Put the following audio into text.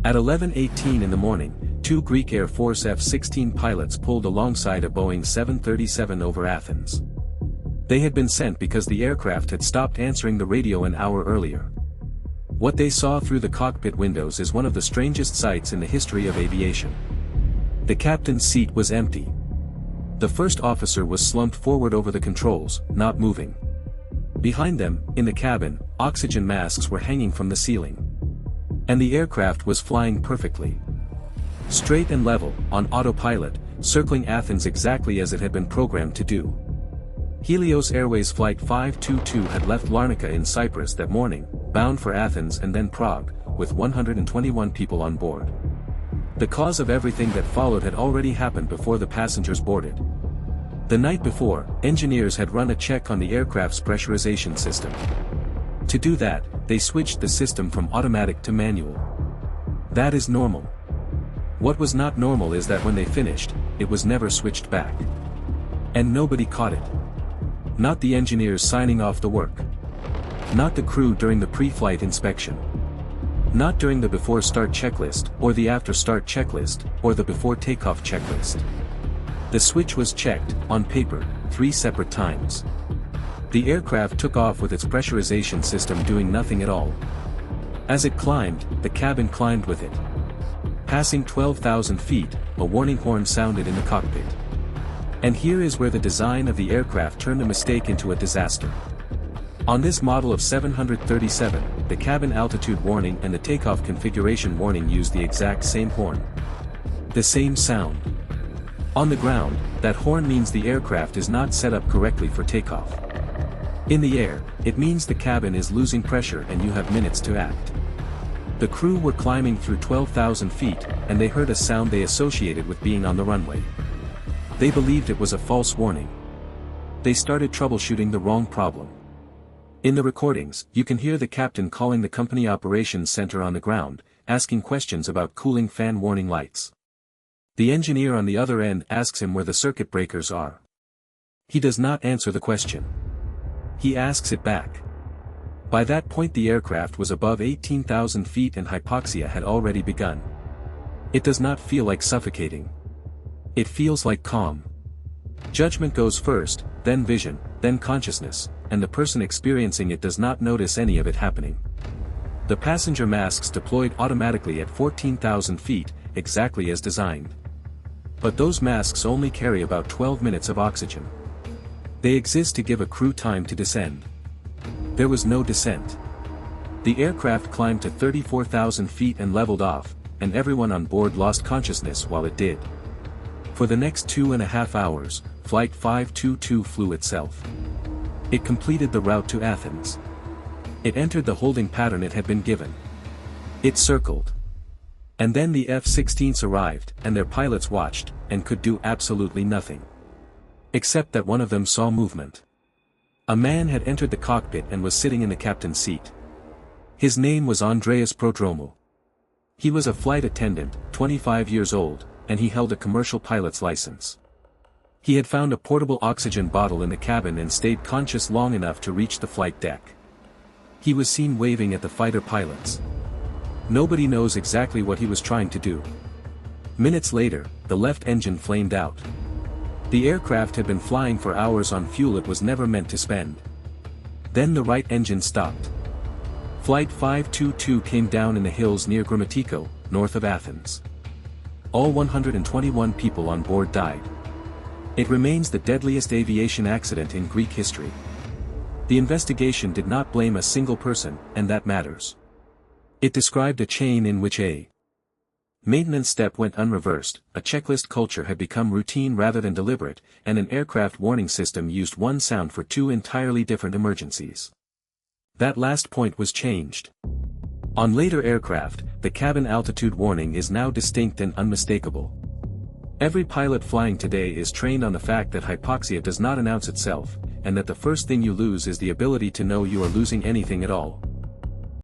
At 11:18 in the morning, two Greek Air Force F-16 pilots pulled alongside a Boeing 737 over Athens. They had been sent because the aircraft had stopped answering the radio an hour earlier. What they saw through the cockpit windows is one of the strangest sights in the history of aviation. The captain's seat was empty. The first officer was slumped forward over the controls, not moving. Behind them, in the cabin, oxygen masks were hanging from the ceiling. And the aircraft was flying perfectly. Straight and level, on autopilot, circling Athens exactly as it had been programmed to do. Helios Airways Flight 522 had left Larnaca in Cyprus that morning, bound for Athens and then Prague, with 121 people on board. The cause of everything that followed had already happened before the passengers boarded. The night before, engineers had run a check on the aircraft's pressurization system. To do that, they switched the system from automatic to manual. That is normal. What was not normal is that when they finished, it was never switched back. And nobody caught it. Not the engineers signing off the work. Not the crew during the pre-flight inspection. Not during the before-start checklist, or the after-start checklist, or the before-takeoff checklist. The switch was checked, on paper, 3 separate times. The aircraft took off with its pressurization system doing nothing at all. As it climbed, the cabin climbed with it. Passing 12,000 feet, a warning horn sounded in the cockpit. And here is where the design of the aircraft turned a mistake into a disaster. On this model of 737, the cabin altitude warning and the takeoff configuration warning used the exact same horn. The same sound. On the ground, that horn means the aircraft is not set up correctly for takeoff. In the air, it means the cabin is losing pressure and you have minutes to act. The crew were climbing through 12,000 feet, and they heard a sound they associated with being on the runway. They believed it was a false warning. They started troubleshooting the wrong problem. In the recordings, you can hear the captain calling the company operations center on the ground, asking questions about cooling fan warning lights. The engineer on the other end asks him where the circuit breakers are. He does not answer the question. He asks it back. By that point the aircraft was above 18,000 feet and hypoxia had already begun. It does not feel like suffocating. It feels like calm. Judgment goes first, then vision, then consciousness, and the person experiencing it does not notice any of it happening. The passenger masks deployed automatically at 14,000 feet, exactly as designed. But those masks only carry about 12 minutes of oxygen. They exist to give a crew time to descend. There was no descent. The aircraft climbed to 34,000 feet and leveled off, and everyone on board lost consciousness while it did. For the next 2.5 hours, Flight 522 flew itself. It completed the route to Athens. It entered the holding pattern it had been given. It circled. And then the F-16s arrived, and their pilots watched, and could do absolutely nothing. Except that one of them saw movement. A man had entered the cockpit and was sitting in the captain's seat. His name was Andreas Prodromou. He was a flight attendant, 25 years old, and he held a commercial pilot's license. He had found a portable oxygen bottle in the cabin and stayed conscious long enough to reach the flight deck. He was seen waving at the fighter pilots. Nobody knows exactly what he was trying to do. Minutes later, the left engine flamed out. The aircraft had been flying for hours on fuel it was never meant to spend. Then the right engine stopped. Flight 522 came down in the hills near Grammatico, north of Athens. All 121 people on board died. It remains the deadliest aviation accident in Greek history. The investigation did not blame a single person, and that matters. It described a chain in which a maintenance step went unreversed, a checklist culture had become routine rather than deliberate, and an aircraft warning system used one sound for 2 entirely different emergencies. That last point was changed. On later aircraft, the cabin altitude warning is now distinct and unmistakable. Every pilot flying today is trained on the fact that hypoxia does not announce itself, and that the first thing you lose is the ability to know you are losing anything at all.